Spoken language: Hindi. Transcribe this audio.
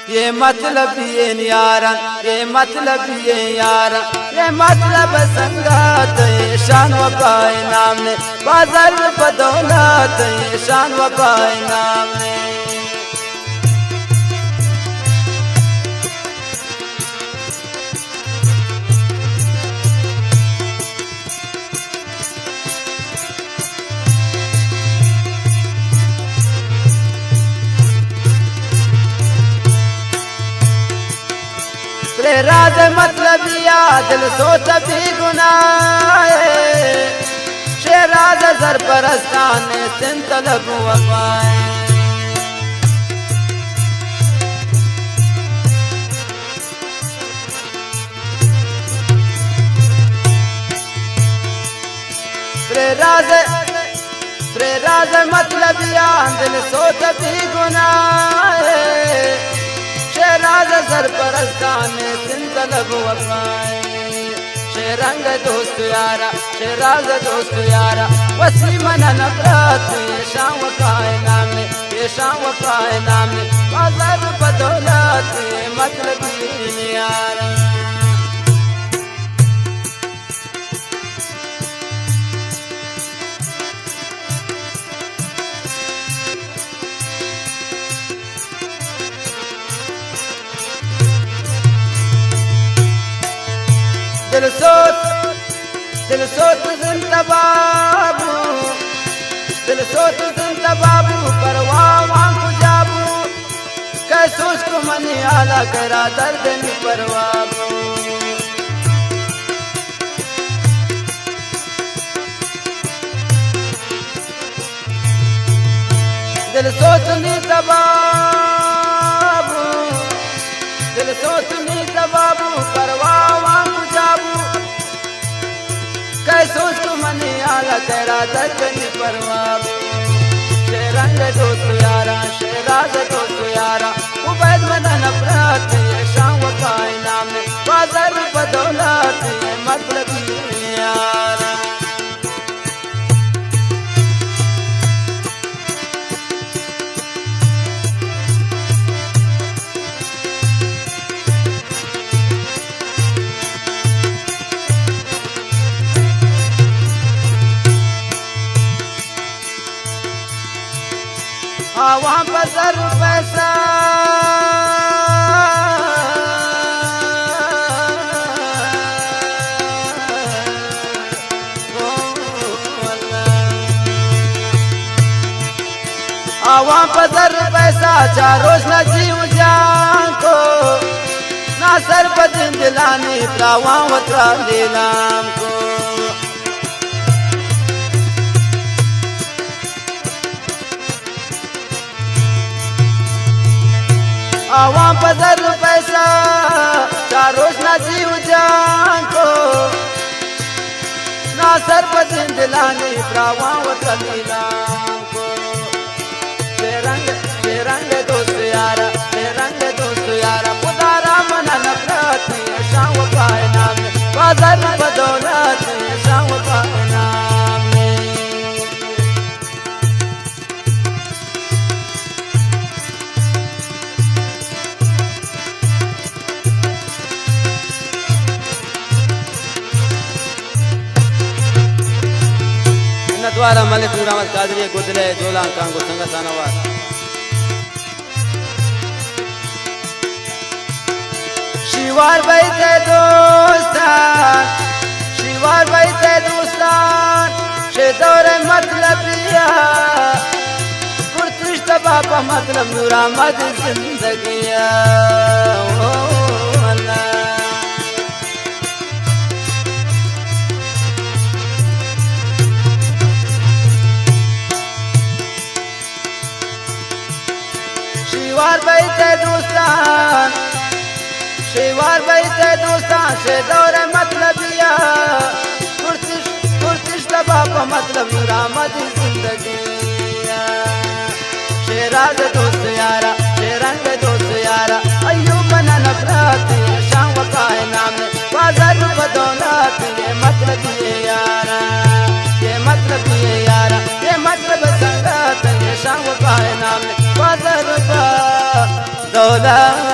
ये मतलब ये यारा, ये मतलब ये यारा, ये मतलब संगात, ये शान वफाए नाम ने बाजार बदौलत, ये शान वफाए नाम ने। राज मतलब या दिल सोच भी गुनाह, शेराज सरपरस्तान सिंध तलब वफाए। राज मतलब या दिल सोच भी गुनाह, शेराज सरपरस्तान सिंध तलब वफाए। शेरंग दोस्त यारा, शेराज दोस्त यारा, वसीमन नफरत, ये शान वफाए नाम ने, ये शान वफाए नाम ने बाजार बदौलत, ये मतलब ये यारा। दिल सोच जिंदा बाबू, दिल सोच जिंदा बाबू, परवाह वांग जाबू, कै सोच को मनी आला करा दर्द नि परवाबू। दिल सोच नी तबाबू, दिल सोच नी तबाबू, परवाह वांग जाबू, कै सोच को मनी आला तेरा दर्द नि परवाबू। शेरंग दोस्त यारा, शेराज दोस्त यारा, उबैद में नफरत, ये शान वफाए नाम ने बाजार बदौलत, ये मतलब ये यारा। वहाँ पर सर पैसा, वहाँ पर सर पैसा, चार रोज न जीव जान को, ना सर बदिन दिलानी प्रावा वत्रा दिलाम को। वहाँ बदल पैसा, चार रोज ना जीव जान को, ना सर बदिन दिलानी प्रावा वतलीलाम को। शेरंग दोस्त यारा, शेरंग दोस्त यारा, खुदारा मना नफरत, ये शान वफाए नाम ने बाजार बदौलत, ये शान वफाए नाम ने। द्वारा मलिक नूर अहमद कादरी गुदले जोला कांगो संगत नवाज। शिवार बैठे दोस्तान, शिवार बैठे दोस्तान, शेदौर मतलब या कुर्तिश बापा मतलब नूर अहमद जिंदगिया। शिवार बैठे दोस्तान, शिवार बैठे दोस्तान, शेदौर मतलब या कुर्तिश बापा मतलब नूर अहमद जिंदगी। शेराज दोस्त यारा, शेरंग दोस्त यारा, अयूब न नफरत, ये शान वफाए नाम ने बाजार बदौलत, ये मतलब ये यारा, ये मतलब ये यारा, ये मतलब संगत, ये शान वफाए नाम ने बाजार बदौलत।